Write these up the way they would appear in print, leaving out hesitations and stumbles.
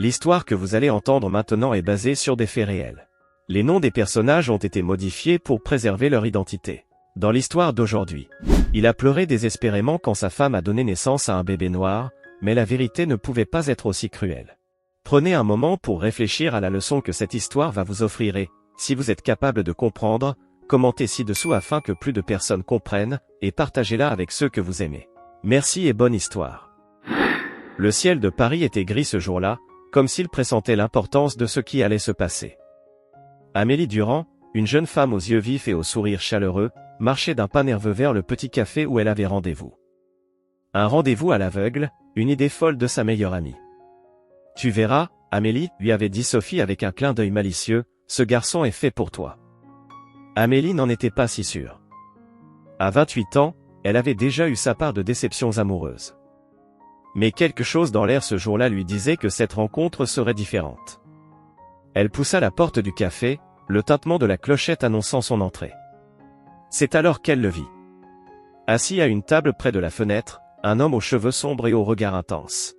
L'histoire que vous allez entendre maintenant est basée sur des faits réels. Les noms des personnages ont été modifiés pour préserver leur identité. Dans l'histoire d'aujourd'hui, il a pleuré désespérément quand sa femme a donné naissance à un bébé noir, mais la vérité ne pouvait pas être aussi cruelle. Prenez un moment pour réfléchir à la leçon que cette histoire va vous offrir et, si vous êtes capable de comprendre, commentez ci-dessous afin que plus de personnes comprennent, et partagez-la avec ceux que vous aimez. Merci et bonne histoire. Le ciel de Paris était gris ce jour-là, comme s'il pressentait l'importance de ce qui allait se passer. Amélie Durand, une jeune femme aux yeux vifs et au sourire chaleureux, marchait d'un pas nerveux vers le petit café où elle avait rendez-vous. Un rendez-vous à l'aveugle, une idée folle de sa meilleure amie. « Tu verras, Amélie, lui avait dit Sophie avec un clin d'œil malicieux, ce garçon est fait pour toi. » Amélie n'en était pas si sûre. À 28 ans, elle avait déjà eu sa part de déceptions amoureuses. Mais quelque chose dans l'air ce jour-là lui disait que cette rencontre serait différente. Elle poussa la porte du café, le tintement de la clochette annonçant son entrée. C'est alors qu'elle le vit. Assis à une table près de la fenêtre, un homme aux cheveux sombres et au regard intense.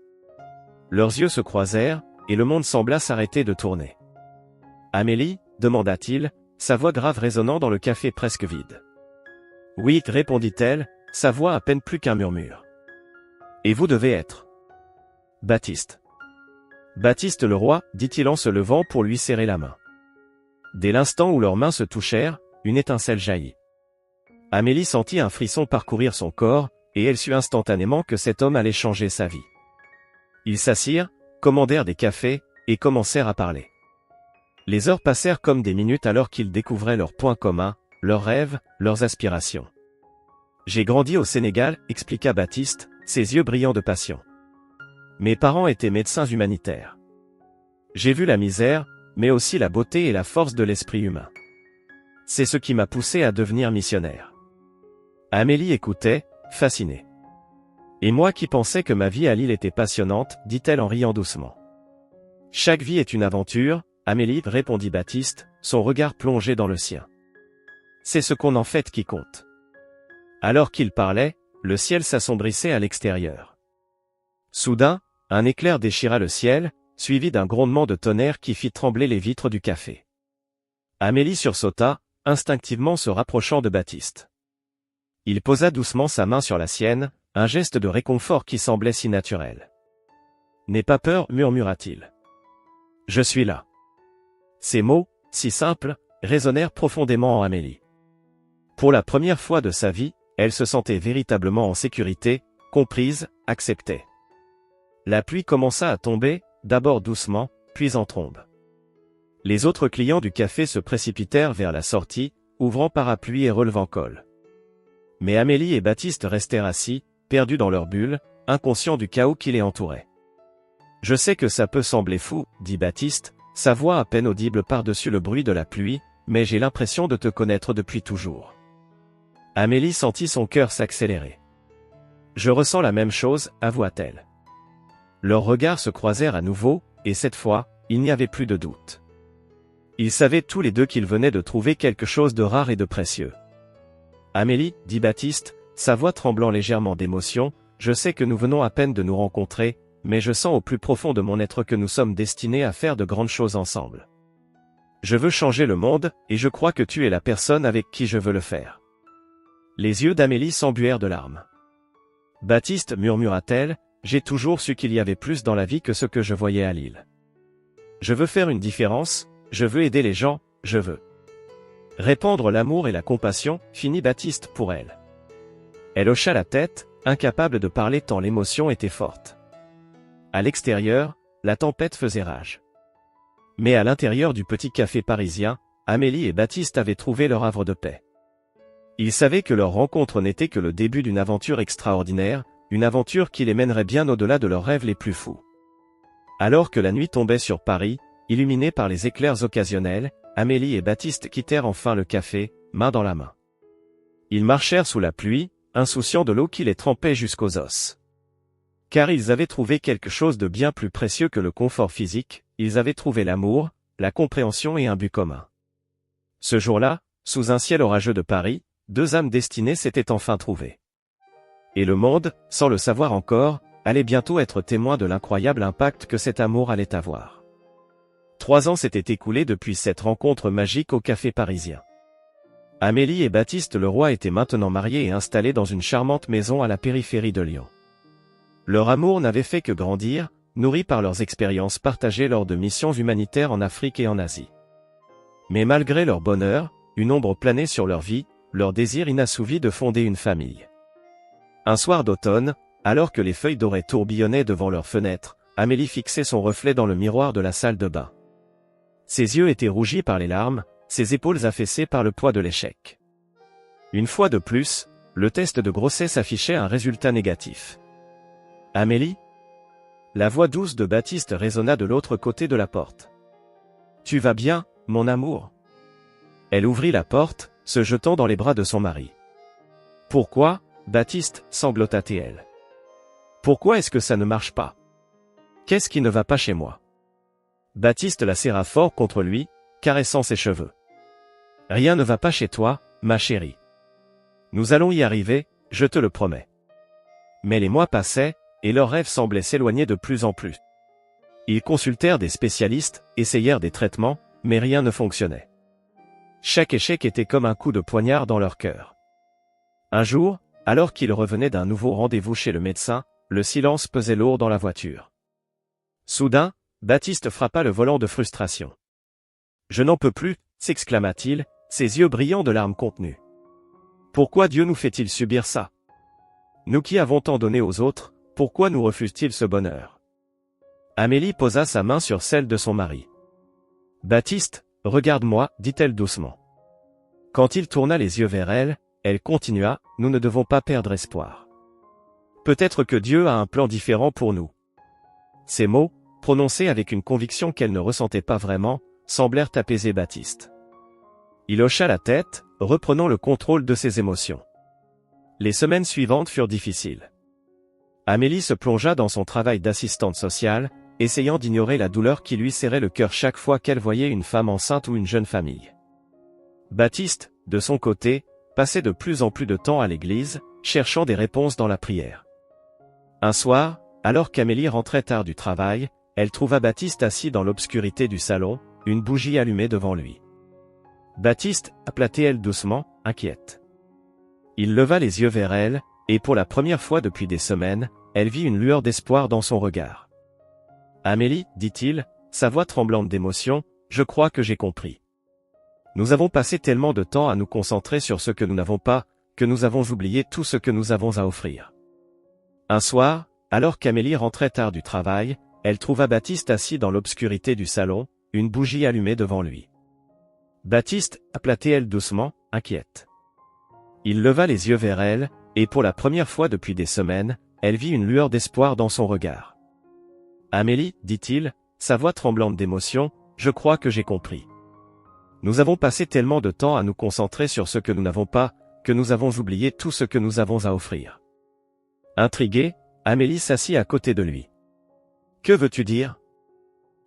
Leurs yeux se croisèrent, et le monde sembla s'arrêter de tourner. « Amélie » demanda-t-il, sa voix grave résonnant dans le café presque vide. « Oui » répondit-elle, sa voix à peine plus qu'un murmure. « Et vous devez être Baptiste. »« Baptiste le roi » dit-il en se levant pour lui serrer la main. Dès l'instant où leurs mains se touchèrent, une étincelle jaillit. Amélie sentit un frisson parcourir son corps, et elle sut instantanément que cet homme allait changer sa vie. Ils s'assirent, commandèrent des cafés, et commencèrent à parler. Les heures passèrent comme des minutes alors qu'ils découvraient leurs points communs, leurs rêves, leurs aspirations. « J'ai grandi au Sénégal » expliqua Baptiste, ses yeux brillants de passion. « Mes parents étaient médecins humanitaires. J'ai vu la misère, mais aussi la beauté et la force de l'esprit humain. C'est ce qui m'a poussé à devenir missionnaire. » Amélie écoutait, fascinée. « Et moi qui pensais que ma vie à Lille était passionnante, dit-elle en riant doucement. »« Chaque vie est une aventure, Amélie, répondit Baptiste, son regard plongé dans le sien. C'est ce qu'on en fait qui compte. » Alors qu'il parlait, le ciel s'assombrissait à l'extérieur. Soudain, un éclair déchira le ciel, suivi d'un grondement de tonnerre qui fit trembler les vitres du café. Amélie sursauta, instinctivement se rapprochant de Baptiste. Il posa doucement sa main sur la sienne, un geste de réconfort qui semblait si naturel. « N'aie pas peur, murmura-t-il. Je suis là. » Ces mots, si simples, résonnèrent profondément en Amélie. Pour la première fois de sa vie, elle se sentait véritablement en sécurité, comprise, acceptée. La pluie commença à tomber, d'abord doucement, puis en trombe. Les autres clients du café se précipitèrent vers la sortie, ouvrant parapluie et relevant col. Mais Amélie et Baptiste restèrent assis, perdus dans leur bulle, inconscients du chaos qui les entourait. « Je sais que ça peut sembler fou, dit Baptiste, sa voix à peine audible par-dessus le bruit de la pluie, mais j'ai l'impression de te connaître depuis toujours. » Amélie sentit son cœur s'accélérer. « Je ressens la même chose, avoua-t-elle. » Leurs regards se croisèrent à nouveau, et cette fois, il n'y avait plus de doute. Ils savaient tous les deux qu'ils venaient de trouver quelque chose de rare et de précieux. « Amélie, dit Baptiste, sa voix tremblant légèrement d'émotion, je sais que nous venons à peine de nous rencontrer, mais je sens au plus profond de mon être que nous sommes destinés à faire de grandes choses ensemble. Je veux changer le monde, et je crois que tu es la personne avec qui je veux le faire. » Les yeux d'Amélie s'embuèrent de larmes. « Baptiste, murmura-t-elle, j'ai toujours su qu'il y avait plus dans la vie que ce que je voyais à Lille. Je veux faire une différence, je veux aider les gens, je veux répandre l'amour et la compassion, finit Baptiste pour elle. » Elle hocha la tête, incapable de parler tant l'émotion était forte. À l'extérieur, la tempête faisait rage. Mais à l'intérieur du petit café parisien, Amélie et Baptiste avaient trouvé leur havre de paix. Ils savaient que leur rencontre n'était que le début d'une aventure extraordinaire, une aventure qui les mènerait bien au-delà de leurs rêves les plus fous. Alors que la nuit tombait sur Paris, illuminée par les éclairs occasionnels, Amélie et Baptiste quittèrent enfin le café, main dans la main. Ils marchèrent sous la pluie, insouciants de l'eau qui les trempait jusqu'aux os. Car ils avaient trouvé quelque chose de bien plus précieux que le confort physique, ils avaient trouvé l'amour, la compréhension et un but commun. Ce jour-là, sous un ciel orageux de Paris, deux âmes destinées s'étaient enfin trouvées. Et le monde, sans le savoir encore, allait bientôt être témoin de l'incroyable impact que cet amour allait avoir. 3 ans s'étaient écoulés depuis cette rencontre magique au café parisien. Amélie et Baptiste Leroy étaient maintenant mariés et installés dans une charmante maison à la périphérie de Lyon. Leur amour n'avait fait que grandir, nourri par leurs expériences partagées lors de missions humanitaires en Afrique et en Asie. Mais malgré leur bonheur, une ombre planait sur leur vie, leur désir inassouvi de fonder une famille. Un soir d'automne, alors que les feuilles dorées tourbillonnaient devant leurs fenêtres, Amélie fixait son reflet dans le miroir de la salle de bain. Ses yeux étaient rougis par les larmes, ses épaules affaissées par le poids de l'échec. Une fois de plus, le test de grossesse affichait un résultat négatif. « Amélie ?» La voix douce de Baptiste résonna de l'autre côté de la porte. « Tu vas bien, mon amour ?» Elle ouvrit la porte, se jetant dans les bras de son mari. « Pourquoi, Baptiste ?» sanglota-t-elle. « Pourquoi est-ce que ça ne marche pas? Qu'est-ce qui ne va pas chez moi ?» Baptiste la serra fort contre lui, caressant ses cheveux. « Rien ne va pas chez toi, ma chérie. Nous allons y arriver, je te le promets. » Mais les mois passaient, et leurs rêves semblaient s'éloigner de plus en plus. Ils consultèrent des spécialistes, essayèrent des traitements, mais rien ne fonctionnait. Chaque échec était comme un coup de poignard dans leur cœur. Un jour, alors qu'ils revenaient d'un nouveau rendez-vous chez le médecin, le silence pesait lourd dans la voiture. Soudain, Baptiste frappa le volant de frustration. « Je n'en peux plus !» s'exclama-t-il, ses yeux brillants de larmes contenues. « Pourquoi Dieu nous fait-il subir ça? Nous qui avons tant donné aux autres, pourquoi nous refuse-t-il ce bonheur ?» Amélie posa sa main sur celle de son mari. « Baptiste, regarde-moi, dit-elle doucement. » Quand il tourna les yeux vers elle, elle continua, « Nous ne devons pas perdre espoir. Peut-être que Dieu a un plan différent pour nous. » Ces mots, prononcés avec une conviction qu'elle ne ressentait pas vraiment, semblèrent apaiser Baptiste. Il hocha la tête, reprenant le contrôle de ses émotions. Les semaines suivantes furent difficiles. Amélie se plongea dans son travail d'assistante sociale, essayant d'ignorer la douleur qui lui serrait le cœur chaque fois qu'elle voyait une femme enceinte ou une jeune famille. Baptiste, de son côté, passait de plus en plus de temps à l'église, cherchant des réponses dans la prière. Un soir, alors qu'Amélie rentrait tard du travail, elle trouva Baptiste assis dans l'obscurité du salon, une bougie allumée devant lui. « Baptiste » appela-t-elle doucement, inquiète. Il leva les yeux vers elle, et pour la première fois depuis des semaines, elle vit une lueur d'espoir dans son regard. « Amélie, dit-il, sa voix tremblante d'émotion, je crois que j'ai compris. Nous avons passé tellement de temps à nous concentrer sur ce que nous n'avons pas, que nous avons oublié tout ce que nous avons à offrir. » Un soir, alors qu'Amélie rentrait tard du travail, elle trouva Baptiste assis dans l'obscurité du salon, une bougie allumée devant lui. « Baptiste » appela-t-elle doucement, inquiète. Il leva les yeux vers elle, et pour la première fois depuis des semaines, elle vit une lueur d'espoir dans son regard. « Amélie, dit-il, sa voix tremblante d'émotion, je crois que j'ai compris. Nous avons passé tellement de temps à nous concentrer sur ce que nous n'avons pas, que nous avons oublié tout ce que nous avons à offrir. » Intriguée, Amélie s'assit à côté de lui. « Que veux-tu dire ?»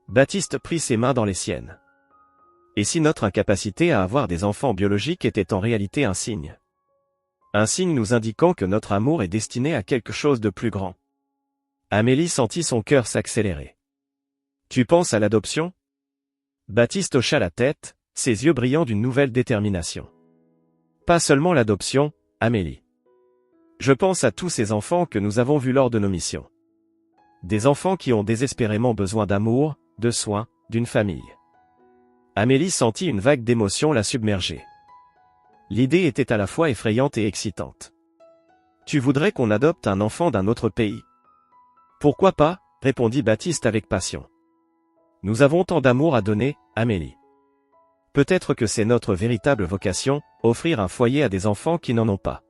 Baptiste prit ses mains dans les siennes. « Et si notre incapacité à avoir des enfants biologiques était en réalité un signe? Un signe nous indiquant que notre amour est destiné à quelque chose de plus grand. » Amélie sentit son cœur s'accélérer. « Tu penses à l'adoption ?» Baptiste hocha la tête, ses yeux brillant d'une nouvelle détermination. « Pas seulement l'adoption, Amélie. Je pense à tous ces enfants que nous avons vus lors de nos missions. Des enfants qui ont désespérément besoin d'amour, de soins, d'une famille. » Amélie sentit une vague d'émotion la submerger. L'idée était à la fois effrayante et excitante. « Tu voudrais qu'on adopte un enfant d'un autre pays? »« Pourquoi pas ?» répondit Baptiste avec passion. « Nous avons tant d'amour à donner, Amélie. Peut-être que c'est notre véritable vocation, offrir un foyer à des enfants qui n'en ont pas. »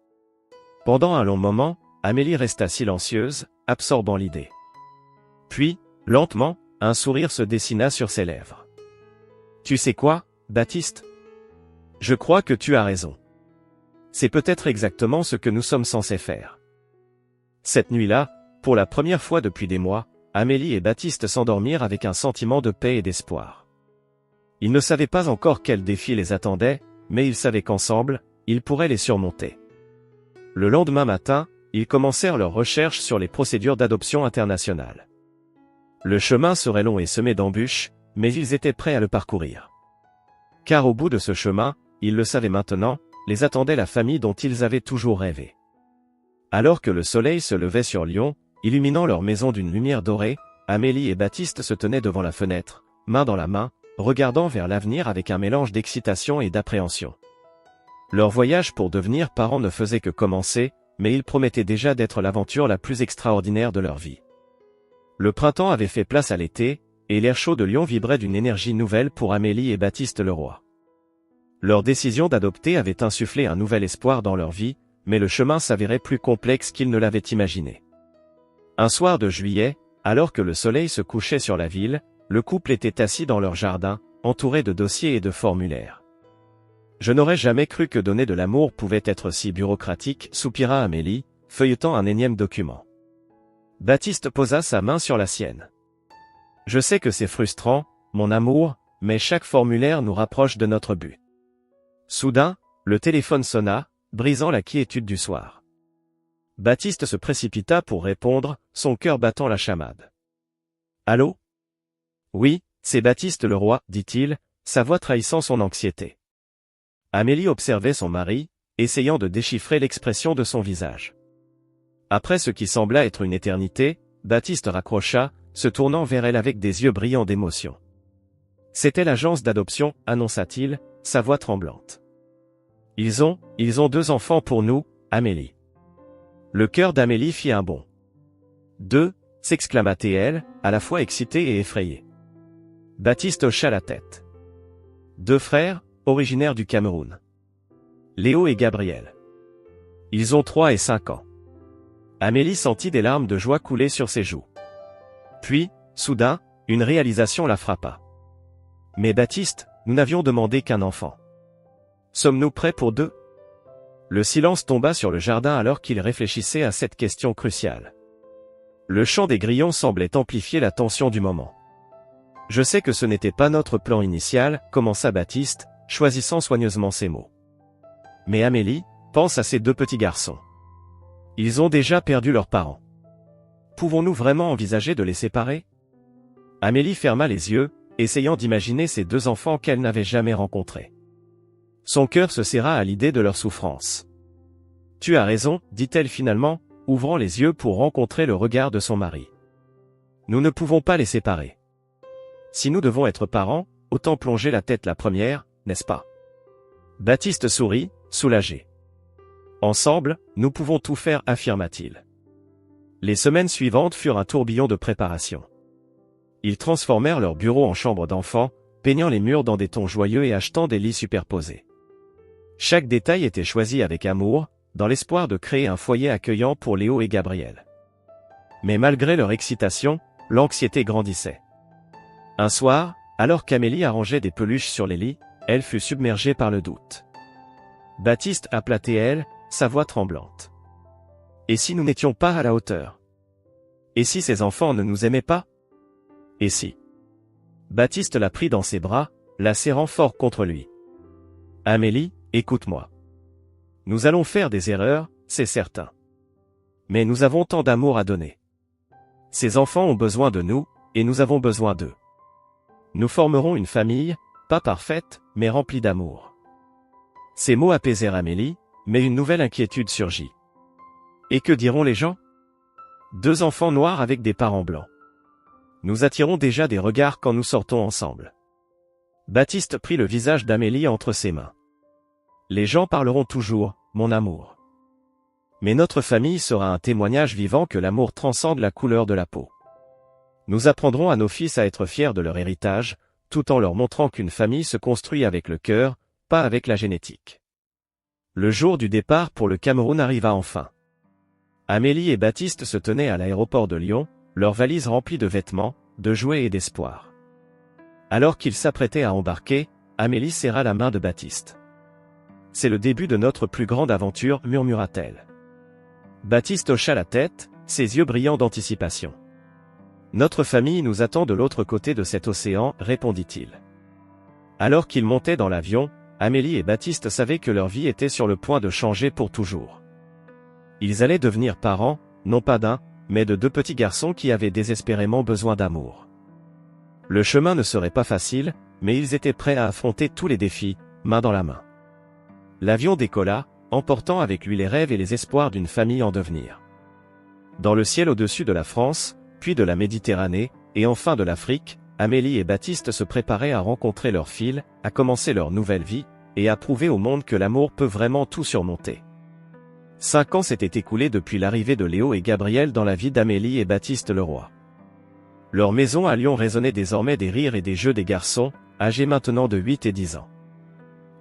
Pendant un long moment, Amélie resta silencieuse, absorbant l'idée. Puis, lentement, un sourire se dessina sur ses lèvres. « Tu sais quoi, Baptiste? Je crois que tu as raison. C'est peut-être exactement ce que nous sommes censés faire. » Cette nuit-là, pour la première fois depuis des mois, Amélie et Baptiste s'endormirent avec un sentiment de paix et d'espoir. Ils ne savaient pas encore quels défis les attendaient, mais ils savaient qu'ensemble, ils pourraient les surmonter. Le lendemain matin, ils commencèrent leurs recherches sur les procédures d'adoption internationale. Le chemin serait long et semé d'embûches, mais ils étaient prêts à le parcourir. Car au bout de ce chemin, ils le savaient maintenant, les attendait la famille dont ils avaient toujours rêvé. Alors que le soleil se levait sur Lyon, illuminant leur maison d'une lumière dorée, Amélie et Baptiste se tenaient devant la fenêtre, main dans la main, regardant vers l'avenir avec un mélange d'excitation et d'appréhension. Leur voyage pour devenir parents ne faisait que commencer, mais il promettait déjà d'être l'aventure la plus extraordinaire de leur vie. Le printemps avait fait place à l'été, et l'air chaud de Lyon vibrait d'une énergie nouvelle pour Amélie et Baptiste Leroy. Leur décision d'adopter avait insufflé un nouvel espoir dans leur vie, mais le chemin s'avérait plus complexe qu'ils ne l'avaient imaginé. Un soir de juillet, alors que le soleil se couchait sur la ville, le couple était assis dans leur jardin, entouré de dossiers et de formulaires. « Je n'aurais jamais cru que donner de l'amour pouvait être si bureaucratique », soupira Amélie, feuilletant un énième document. Baptiste posa sa main sur la sienne. « Je sais que c'est frustrant, mon amour, mais chaque formulaire nous rapproche de notre but. » Soudain, le téléphone sonna, brisant la quiétude du soir. Baptiste se précipita pour répondre, son cœur battant la chamade. « Allô ? » ?»« Oui, c'est Baptiste Leroy, » dit-il, sa voix trahissant son anxiété. Amélie observait son mari, essayant de déchiffrer l'expression de son visage. Après ce qui sembla être une éternité, Baptiste raccrocha, se tournant vers elle avec des yeux brillants d'émotion. « C'était l'agence d'adoption, » annonça-t-il, sa voix tremblante. « Ils ont 2 enfants pour nous, Amélie. » Le cœur d'Amélie fit un bond. « 2 » s'exclama-t-elle, à la fois excitée et effrayée. Baptiste hocha la tête. 2 frères, originaires du Cameroun. Léo et Gabriel. Ils ont 3 et 5 ans. Amélie sentit des larmes de joie couler sur ses joues. Puis, soudain, une réalisation la frappa. « Mais Baptiste, nous n'avions demandé qu'un enfant. Sommes-nous prêts pour 2 ?» Le silence tomba sur le jardin alors qu'il réfléchissait à cette question cruciale. Le chant des grillons semblait amplifier la tension du moment. « Je sais que ce n'était pas notre plan initial, » commença Baptiste, choisissant soigneusement ses mots. « Mais Amélie, pense à ces 2 petits garçons. Ils ont déjà perdu leurs parents. Pouvons-nous vraiment envisager de les séparer ?» Amélie ferma les yeux, essayant d'imaginer ces 2 enfants qu'elle n'avait jamais rencontrés. Son cœur se serra à l'idée de leur souffrance. « Tu as raison, » dit-elle finalement, ouvrant les yeux pour rencontrer le regard de son mari. « Nous ne pouvons pas les séparer. Si nous devons être parents, autant plonger la tête la première, n'est-ce pas ?» Baptiste sourit, soulagé. « Ensemble, nous pouvons tout faire, » affirma-t-il. Les semaines suivantes furent un tourbillon de préparation. Ils transformèrent leur bureau en chambre d'enfants, peignant les murs dans des tons joyeux et achetant des lits superposés. Chaque détail était choisi avec amour, dans l'espoir de créer un foyer accueillant pour Léo et Gabriel. Mais malgré leur excitation, l'anxiété grandissait. Un soir, alors qu'Amélie arrangeait des peluches sur les lits, elle fut submergée par le doute. Baptiste appela-t-elle, sa voix tremblante. « Et si nous n'étions pas à la hauteur ? Et si ces enfants ne nous aimaient pas ? Et si ?» Baptiste la prit dans ses bras, la serrant fort contre lui. « Amélie, écoute-moi. Nous allons faire des erreurs, c'est certain. Mais nous avons tant d'amour à donner. Ces enfants ont besoin de nous, et nous avons besoin d'eux. Nous formerons une famille, pas parfaite, mais remplie d'amour. » Ces mots apaisèrent Amélie, mais une nouvelle inquiétude surgit. Et que diront les gens ? 2 enfants noirs avec des parents blancs. Nous attirons déjà des regards quand nous sortons ensemble. Baptiste prit le visage d'Amélie entre ses mains. Les gens parleront toujours, mon amour. Mais notre famille sera un témoignage vivant que l'amour transcende la couleur de la peau. Nous apprendrons à nos fils à être fiers de leur héritage, tout en leur montrant qu'une famille se construit avec le cœur, pas avec la génétique. Le jour du départ pour le Cameroun arriva enfin. Amélie et Baptiste se tenaient à l'aéroport de Lyon, leurs valises remplies de vêtements, de jouets et d'espoir. Alors qu'ils s'apprêtaient à embarquer, Amélie serra la main de Baptiste. « C'est le début de notre plus grande aventure, » murmura-t-elle. Baptiste hocha la tête, ses yeux brillants d'anticipation. « Notre famille nous attend de l'autre côté de cet océan, » répondit-il. Alors qu'ils montaient dans l'avion, Amélie et Baptiste savaient que leur vie était sur le point de changer pour toujours. Ils allaient devenir parents, non pas d'un, mais de 2 petits garçons qui avaient désespérément besoin d'amour. Le chemin ne serait pas facile, mais ils étaient prêts à affronter tous les défis, main dans la main. L'avion décolla, emportant avec lui les rêves et les espoirs d'une famille en devenir. Dans le ciel au-dessus de la France, puis de la Méditerranée, et enfin de l'Afrique, Amélie et Baptiste se préparaient à rencontrer leur fil, à commencer leur nouvelle vie, et à prouver au monde que l'amour peut vraiment tout surmonter. 5 ans s'étaient écoulés depuis l'arrivée de Léo et Gabriel dans la vie d'Amélie et Baptiste Leroy. Leur maison à Lyon résonnait désormais des rires et des jeux des garçons, âgés maintenant de 8 et 10 ans.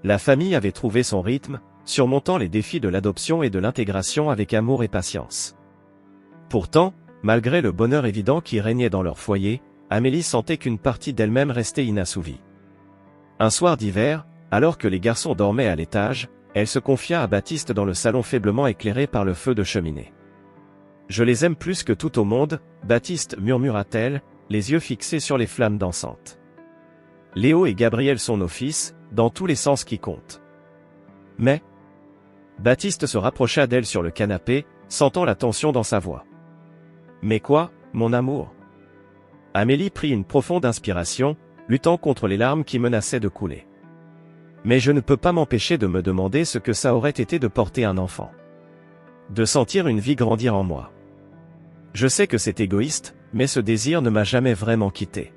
La famille avait trouvé son rythme, surmontant les défis de l'adoption et de l'intégration avec amour et patience. Pourtant, malgré le bonheur évident qui régnait dans leur foyer, Amélie sentait qu'une partie d'elle-même restait inassouvie. Un soir d'hiver, alors que les garçons dormaient à l'étage, elle se confia à Baptiste dans le salon faiblement éclairé par le feu de cheminée. « Je les aime plus que tout au monde, Baptiste, murmura-t-elle, les yeux fixés sur les flammes dansantes. Léo et Gabriel sont nos fils, dans tous les sens qui comptent. Mais... » Baptiste se rapprocha d'elle sur le canapé, sentant la tension dans sa voix. « Mais quoi, mon amour ?» Amélie prit une profonde inspiration, luttant contre les larmes qui menaçaient de couler. « Mais je ne peux pas m'empêcher de me demander ce que ça aurait été de porter un enfant. De sentir une vie grandir en moi. Je sais que c'est égoïste, mais ce désir ne m'a jamais vraiment quitté. »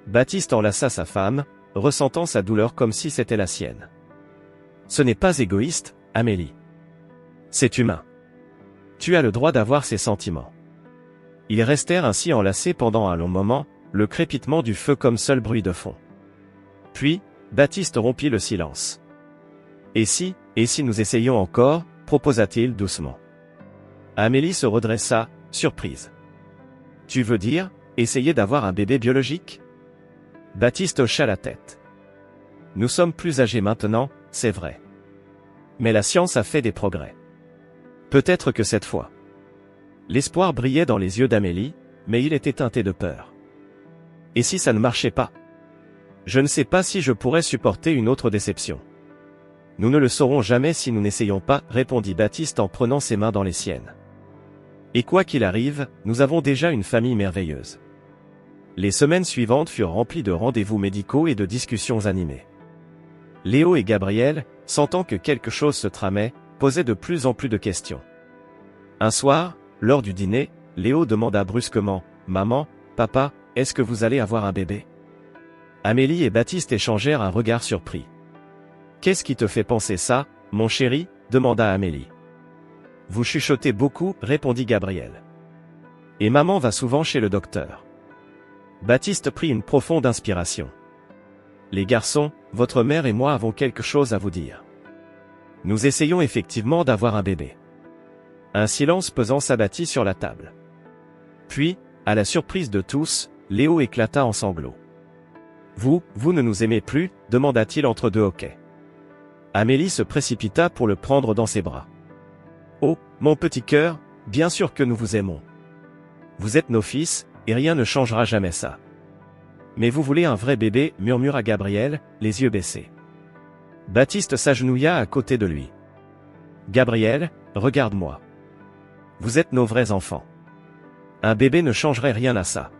Baptiste enlaça sa femme, ressentant sa douleur comme si c'était la sienne. « Ce n'est pas égoïste, Amélie. C'est humain. Tu as le droit d'avoir ces sentiments. » Ils restèrent ainsi enlacés pendant un long moment, le crépitement du feu comme seul bruit de fond. Puis, Baptiste rompit le silence. « Et si nous essayions encore ?» proposa-t-il doucement. Amélie se redressa, surprise. « Tu veux dire, essayer d'avoir un bébé biologique ?» Baptiste hocha la tête. « Nous sommes plus âgés maintenant, c'est vrai. Mais la science a fait des progrès. Peut-être que cette fois. » L'espoir brillait dans les yeux d'Amélie, mais il était teinté de peur. « Et si ça ne marchait pas ? Je ne sais pas si je pourrais supporter une autre déception. » « Nous ne le saurons jamais si nous n'essayons pas, » répondit Baptiste en prenant ses mains dans les siennes. « Et quoi qu'il arrive, nous avons déjà une famille merveilleuse. » Les semaines suivantes furent remplies de rendez-vous médicaux et de discussions animées. Léo et Gabriel, sentant que quelque chose se tramait, posaient de plus en plus de questions. Un soir, lors du dîner, Léo demanda brusquement, « Maman, papa, est-ce que vous allez avoir un bébé ?» Amélie et Baptiste échangèrent un regard surpris. « Qu'est-ce qui te fait penser ça, mon chéri ?» demanda Amélie. « Vous chuchotez beaucoup, » répondit Gabriel. « Et maman va souvent chez le docteur. » Baptiste prit une profonde inspiration. « Les garçons, votre mère et moi avons quelque chose à vous dire. Nous essayons effectivement d'avoir un bébé. » Un silence pesant s'abattit sur la table. Puis, à la surprise de tous, Léo éclata en sanglots. « Vous ne nous aimez plus ?» demanda-t-il entre deux hoquets. Amélie se précipita pour le prendre dans ses bras. « Oh, mon petit cœur, bien sûr que nous vous aimons. Vous êtes nos fils, et rien ne changera jamais ça. Mais vous voulez un vrai bébé » murmura Gabriel, les yeux baissés. Baptiste s'agenouilla à côté de lui. « Gabriel, regarde-moi. Vous êtes nos vrais enfants. Un bébé ne changerait rien à ça.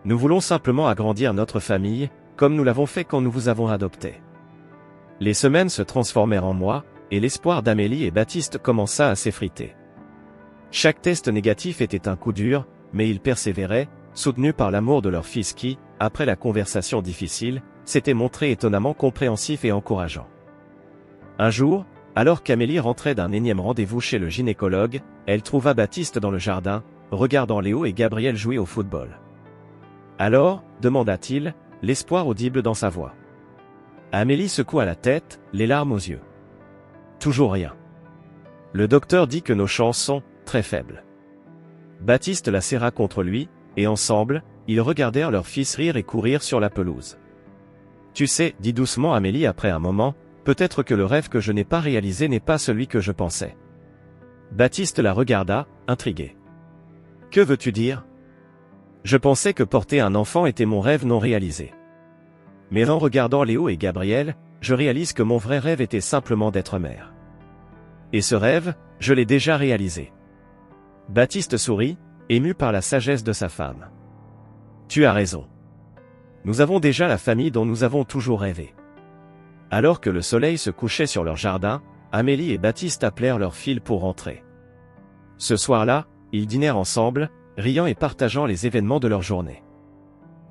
Nous voulons simplement agrandir notre famille, comme nous l'avons fait quand nous vous avons adopté. » Les semaines se transformèrent en mois, et l'espoir d'Amélie et Baptiste commença à s'effriter. Chaque test négatif était un coup dur, mais ils persévéraient, soutenus par l'amour de leur fils qui, après la conversation difficile, s'était montré étonnamment compréhensif et encourageant. Un jour, alors qu'Amélie rentrait d'un énième rendez-vous chez le gynécologue, elle trouva Baptiste dans le jardin, regardant Léo et Gabriel jouer au football. « Alors ?» demanda-t-il, l'espoir audible dans sa voix. Amélie secoua la tête, les larmes aux yeux. « Toujours rien. Le docteur dit que nos chances sont très faibles. » Baptiste la serra contre lui, et ensemble, ils regardèrent leur fils rire et courir sur la pelouse. « Tu sais, » dit doucement Amélie après un moment, « peut-être que le rêve que je n'ai pas réalisé n'est pas celui que je pensais. » Baptiste la regarda, intrigué. « Que veux-tu dire ? Je pensais que porter un enfant était mon rêve non réalisé. Mais en regardant Léo et Gabriel, je réalise que mon vrai rêve était simplement d'être mère. » Et ce rêve, je l'ai déjà réalisé. Baptiste sourit, ému par la sagesse de sa femme. Tu as raison. Nous avons déjà la famille dont nous avons toujours rêvé. Alors que le soleil se couchait sur leur jardin, Amélie et Baptiste appelèrent leur fille pour rentrer. Ce soir-là, ils dînèrent ensemble, riant et partageant les événements de leur journée.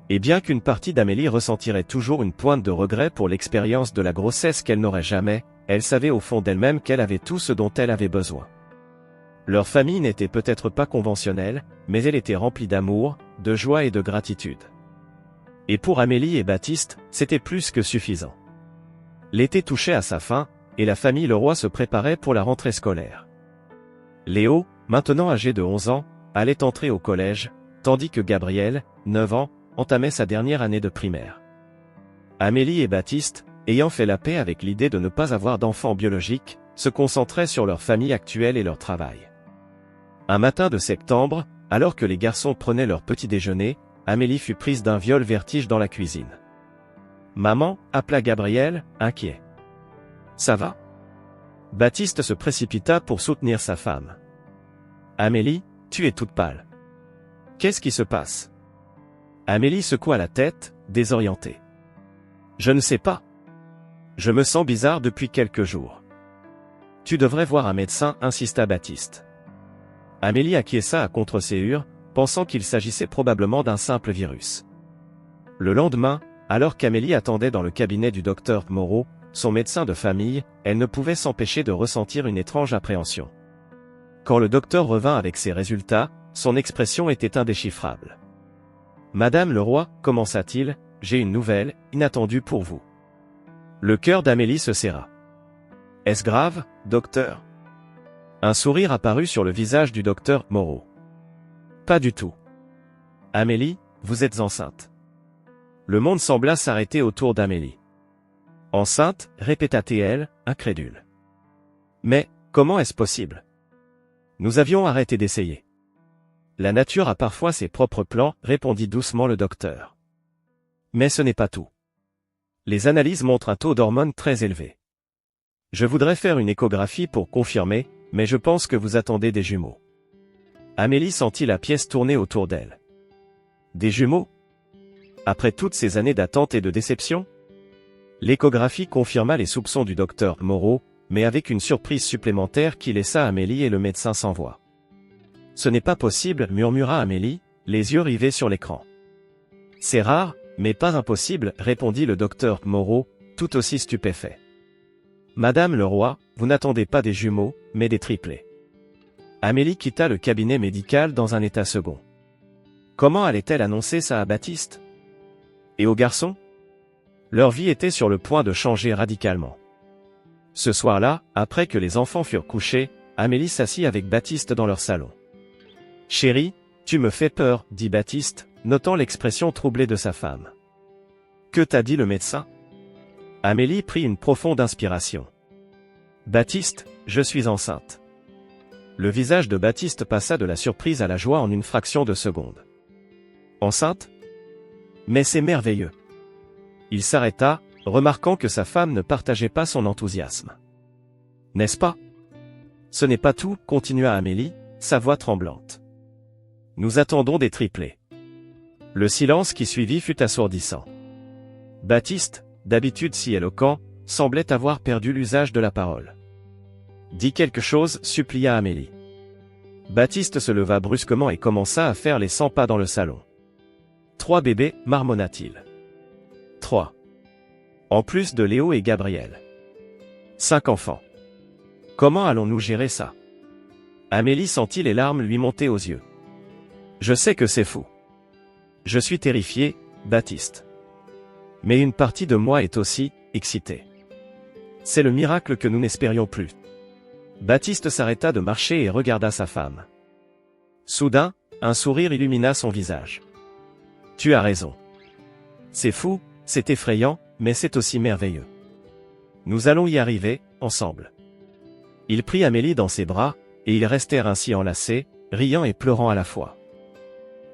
Et bien qu'une partie d'Amélie ressentirait toujours une pointe de regret pour l'expérience de la grossesse qu'elle n'aurait jamais, elle savait au fond d'elle-même qu'elle avait tout ce dont elle avait besoin. Leur famille n'était peut-être pas conventionnelle, mais elle était remplie d'amour, de joie et de gratitude. Et pour Amélie et Baptiste, c'était plus que suffisant. L'été touchait à sa fin, et la famille Leroy se préparait pour la rentrée scolaire. Léo, maintenant âgé de 11 ans, allait entrer au collège, tandis que Gabriel, 9 ans, entamait sa dernière année de primaire. Amélie et Baptiste, ayant fait la paix avec l'idée de ne pas avoir d'enfants biologiques, se concentraient sur leur famille actuelle et leur travail. Un matin de septembre, alors que les garçons prenaient leur petit déjeuner, Amélie fut prise d'un viol vertige dans la cuisine. « Maman » appela Gabriel, inquiet. « Ça va ?» Baptiste se précipita pour soutenir sa femme. « Amélie, tu es toute pâle. Qu'est-ce qui se passe ?» Amélie secoua la tête, désorientée. « Je ne sais pas. Je me sens bizarre depuis quelques jours. »« Tu devrais voir un médecin » insista Baptiste. Amélie acquiesça à contre-séhure, pensant qu'il s'agissait probablement d'un simple virus. Le lendemain, alors qu'Amélie attendait dans le cabinet du docteur Moreau, son médecin de famille, elle ne pouvait s'empêcher de ressentir une étrange appréhension. Quand le docteur revint avec ses résultats, son expression était indéchiffrable. « Madame Leroy, commença-t-il, j'ai une nouvelle, inattendue pour vous. » Le cœur d'Amélie se serra. « Est-ce grave, docteur ?» Un sourire apparut sur le visage du docteur Moreau. « Pas du tout. Amélie, vous êtes enceinte. » Le monde sembla s'arrêter autour d'Amélie. « Enceinte » répéta-t-elle, incrédule. « Mais, comment est-ce possible ? Nous avions arrêté d'essayer. » « La nature a parfois ses propres plans, répondit doucement le docteur. Mais ce n'est pas tout. Les analyses montrent un taux d'hormones très élevé. Je voudrais faire une échographie pour confirmer, mais je pense que vous attendez des jumeaux. Amélie sentit la pièce tourner autour d'elle. Des jumeaux ? Après toutes ces années d'attente et de déception ? L'échographie confirma les soupçons du docteur Moreau, mais avec une surprise supplémentaire qui laissa Amélie et le médecin sans voix. « Ce n'est pas possible, murmura Amélie, les yeux rivés sur l'écran. « C'est rare, mais pas impossible, répondit le docteur Moreau, tout aussi stupéfait. « Madame Leroy, vous n'attendez pas des jumeaux, mais des triplés. » Amélie quitta le cabinet médical dans un état second. Comment allait-elle annoncer ça à Baptiste ? Et aux garçons ? Leur vie était sur le point de changer radicalement. Ce soir-là, après que les enfants furent couchés, Amélie s'assit avec Baptiste dans leur salon. « Chérie, tu me fais peur, » dit Baptiste, notant l'expression troublée de sa femme. « Que t'a dit le médecin ?» Amélie prit une profonde inspiration. « Baptiste, je suis enceinte. » Le visage de Baptiste passa de la surprise à la joie en une fraction de seconde. « Enceinte ? Mais c'est merveilleux. » Il s'arrêta, remarquant que sa femme ne partageait pas son enthousiasme. « N'est-ce pas ? » Ce n'est pas tout, continua Amélie, sa voix tremblante. Nous attendons des triplés. Le silence qui suivit fut assourdissant. Baptiste, d'habitude si éloquent, semblait avoir perdu l'usage de la parole. « Dis quelque chose, supplia Amélie. » Baptiste se leva brusquement et commença à faire les 100 pas dans le salon. « 3 bébés, marmonna-t-il. 3. En plus de Léo et Gabriel. 5 enfants. Comment allons-nous gérer ça ? » Amélie sentit les larmes lui monter aux yeux. « Je sais que c'est fou. Je suis terrifiée, Baptiste. Mais une partie de moi est aussi excitée. C'est le miracle que nous n'espérions plus. » Baptiste s'arrêta de marcher et regarda sa femme. Soudain, un sourire illumina son visage. « Tu as raison. C'est fou, c'est effrayant, mais c'est aussi merveilleux. Nous allons y arriver, ensemble. » Il prit Amélie dans ses bras, et ils restèrent ainsi enlacés, riant et pleurant à la fois.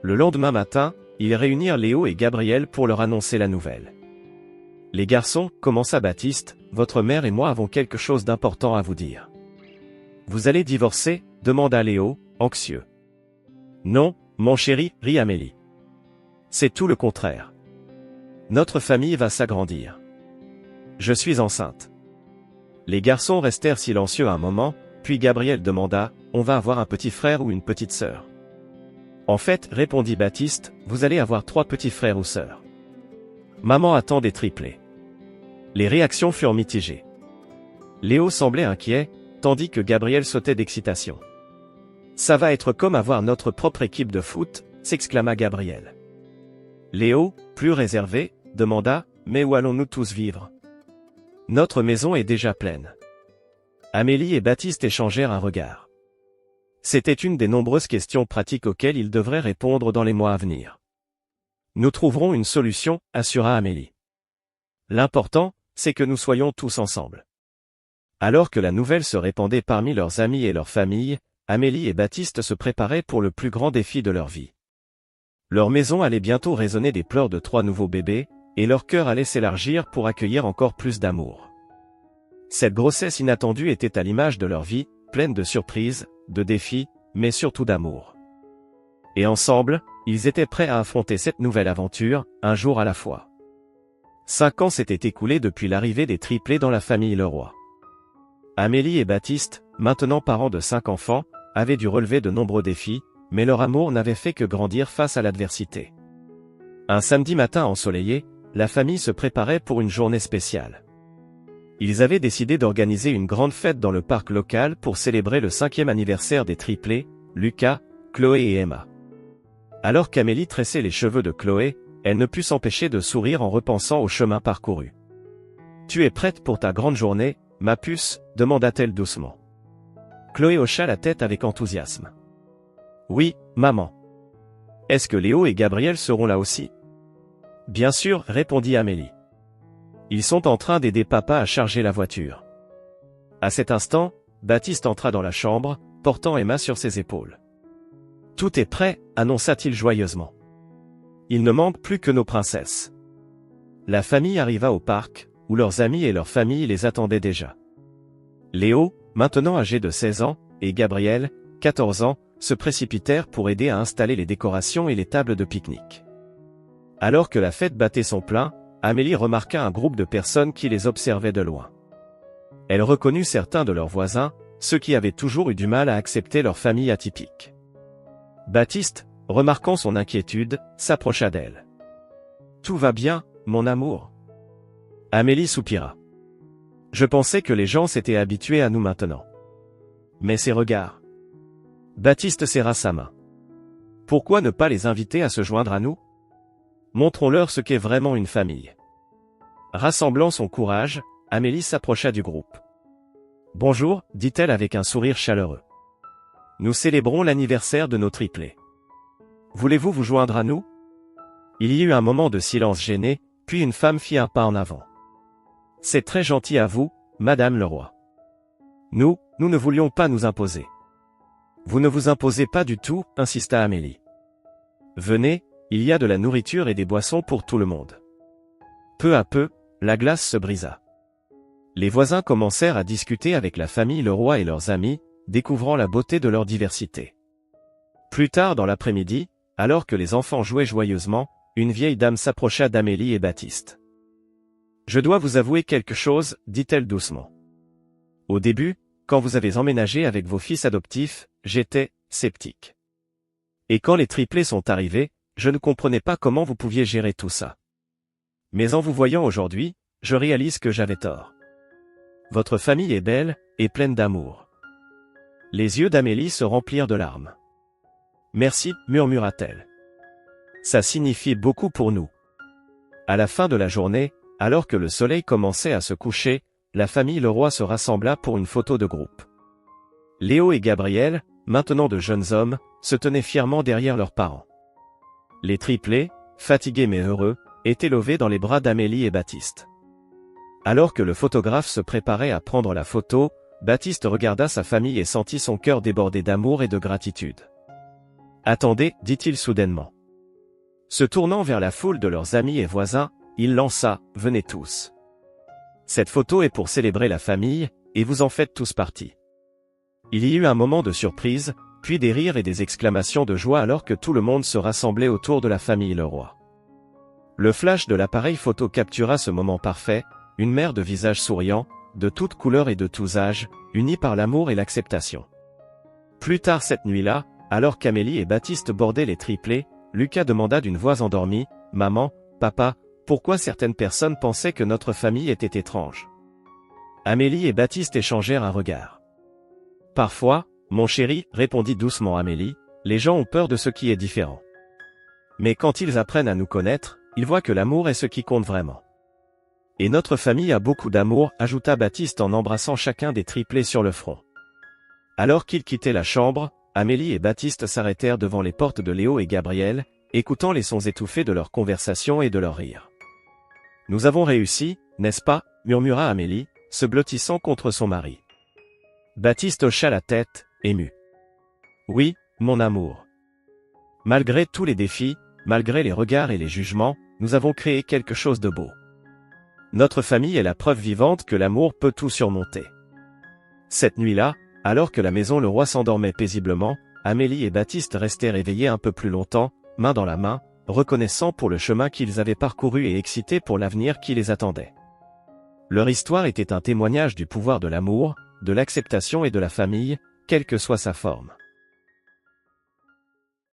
Le lendemain matin, ils réunirent Léo et Gabriel pour leur annoncer la nouvelle. « Les garçons, commença Baptiste, votre mère et moi avons quelque chose d'important à vous dire. » Vous allez divorcer? Demanda Léo, anxieux. Non, mon chéri, rit Amélie. C'est tout le contraire. Notre famille va s'agrandir. Je suis enceinte. Les garçons restèrent silencieux un moment, puis Gabriel demanda, on va avoir un petit frère ou une petite sœur? En fait, répondit Baptiste, vous allez avoir 3 petits frères ou sœurs. Maman attend des triplés. Les réactions furent mitigées. Léo semblait inquiet, tandis que Gabriel sautait d'excitation. Ça va être comme avoir notre propre équipe de foot, s'exclama Gabriel. Léo, plus réservé, demanda, mais où allons-nous tous vivre? Notre maison est déjà pleine. Amélie et Baptiste échangèrent un regard. C'était une des nombreuses questions pratiques auxquelles ils devraient répondre dans les mois à venir. Nous trouverons une solution, assura Amélie. L'important, c'est que nous soyons tous ensemble. Alors que la nouvelle se répandait parmi leurs amis et leurs familles, Amélie et Baptiste se préparaient pour le plus grand défi de leur vie. Leur maison allait bientôt résonner des pleurs de 3 nouveaux bébés, et leur cœur allait s'élargir pour accueillir encore plus d'amour. Cette grossesse inattendue était à l'image de leur vie, pleine de surprises, de défis, mais surtout d'amour. Et ensemble, ils étaient prêts à affronter cette nouvelle aventure, un jour à la fois. 5 ans s'étaient écoulés depuis l'arrivée des triplés dans la famille Leroy. Amélie et Baptiste, maintenant parents de 5 enfants, avaient dû relever de nombreux défis, mais leur amour n'avait fait que grandir face à l'adversité. Un samedi matin ensoleillé, la famille se préparait pour une journée spéciale. Ils avaient décidé d'organiser une grande fête dans le parc local pour célébrer le 5e anniversaire des triplés, Lucas, Chloé et Emma. Alors qu'Amélie tressait les cheveux de Chloé, elle ne put s'empêcher de sourire en repensant au chemin parcouru. « Tu es prête pour ta grande journée, ma puce ?» demanda-t-elle doucement. Chloé hocha la tête avec enthousiasme. « Oui, maman. »« Est-ce que Léo et Gabriel seront là aussi ?» ?»« Bien sûr, » répondit Amélie. « Ils sont en train d'aider papa à charger la voiture. » À cet instant, Baptiste entra dans la chambre, portant Emma sur ses épaules. « Tout est prêt » annonça-t-il joyeusement. « Il ne manque plus que nos princesses. » La famille arriva au parc, où leurs amis et leurs familles les attendaient déjà. Léo, maintenant âgé de 16 ans, et Gabriel, 14 ans, se précipitèrent pour aider à installer les décorations et les tables de pique-nique. Alors que la fête battait son plein, Amélie remarqua un groupe de personnes qui les observaient de loin. Elle reconnut certains de leurs voisins, ceux qui avaient toujours eu du mal à accepter leur famille atypique. Baptiste, remarquant son inquiétude, s'approcha d'elle. « Tout va bien, mon amour ?» Amélie soupira. « Je pensais que les gens s'étaient habitués à nous maintenant. » Mais ces regards. Baptiste serra sa main. « Pourquoi ne pas les inviter à se joindre à nous? Montrons-leur ce qu'est vraiment une famille. » Rassemblant son courage, Amélie s'approcha du groupe. « Bonjour, dit-elle avec un sourire chaleureux. Nous célébrons l'anniversaire de nos triplés. Voulez-vous vous joindre à nous? » Il y eut un moment de silence gêné, puis une femme fit un pas en avant. « C'est très gentil à vous, Madame Leroy. Nous ne voulions pas nous imposer. » « Vous ne vous imposez pas du tout, insista Amélie. Venez, il y a de la nourriture et des boissons pour tout le monde. Peu à peu, la glace se brisa. Les voisins commencèrent à discuter avec la famille Leroy et leurs amis, découvrant la beauté de leur diversité. Plus tard dans l'après-midi, alors que les enfants jouaient joyeusement, une vieille dame s'approcha d'Amélie et Baptiste. « Je dois vous avouer quelque chose, dit-elle doucement. Au début, quand vous avez emménagé avec vos fils adoptifs, j'étais sceptique. Et quand les triplés sont arrivés, je ne comprenais pas comment vous pouviez gérer tout ça. Mais en vous voyant aujourd'hui, je réalise que j'avais tort. Votre famille est belle, et pleine d'amour. » Les yeux d'Amélie se remplirent de larmes. « Merci, murmura-t-elle. Ça signifie beaucoup pour nous. » À la fin de la journée, alors que le soleil commençait à se coucher, la famille Leroy se rassembla pour une photo de groupe. Léo et Gabriel, maintenant de jeunes hommes, se tenaient fièrement derrière leurs parents. Les triplés, fatigués mais heureux, étaient levés dans les bras d'Amélie et Baptiste. Alors que le photographe se préparait à prendre la photo, Baptiste regarda sa famille et sentit son cœur déborder d'amour et de gratitude. « Attendez, dit-il soudainement. » Se tournant vers la foule de leurs amis et voisins, il lança « Venez tous. Cette photo est pour célébrer la famille, et vous en faites tous partie. Il y eut un moment de surprise, puis des rires et des exclamations de joie alors que tout le monde se rassemblait autour de la famille Leroy. Le flash de l'appareil photo captura ce moment parfait, une mer de visages souriants, de toutes couleurs et de tous âges, unis par l'amour et l'acceptation. Plus tard cette nuit-là, alors qu'Amélie et Baptiste bordaient les triplés, Lucas demanda d'une voix endormie, « Maman, papa, pourquoi certaines personnes pensaient que notre famille était étrange ?» Amélie et Baptiste échangèrent un regard. « Parfois, mon chéri, répondit doucement Amélie, les gens ont peur de ce qui est différent. Mais quand ils apprennent à nous connaître, ils voient que l'amour est ce qui compte vraiment. Et notre famille a beaucoup d'amour, ajouta Baptiste en embrassant chacun des triplés sur le front. Alors qu'ils quittaient la chambre, Amélie et Baptiste s'arrêtèrent devant les portes de Léo et Gabriel, écoutant les sons étouffés de leur conversation et de leur rire. « Nous avons réussi, n'est-ce pas ?» murmura Amélie, se blottissant contre son mari. Baptiste hocha la tête, ému. « Oui, mon amour. Malgré tous les défis, malgré les regards et les jugements, nous avons créé quelque chose de beau. Notre famille est la preuve vivante que l'amour peut tout surmonter. » Cette nuit-là, alors que la maison Leroy s'endormait paisiblement, Amélie et Baptiste restèrent éveillés un peu plus longtemps, main dans la main, reconnaissants pour le chemin qu'ils avaient parcouru et excités pour l'avenir qui les attendait. Leur histoire était un témoignage du pouvoir de l'amour, de l'acceptation et de la famille, quelle que soit sa forme.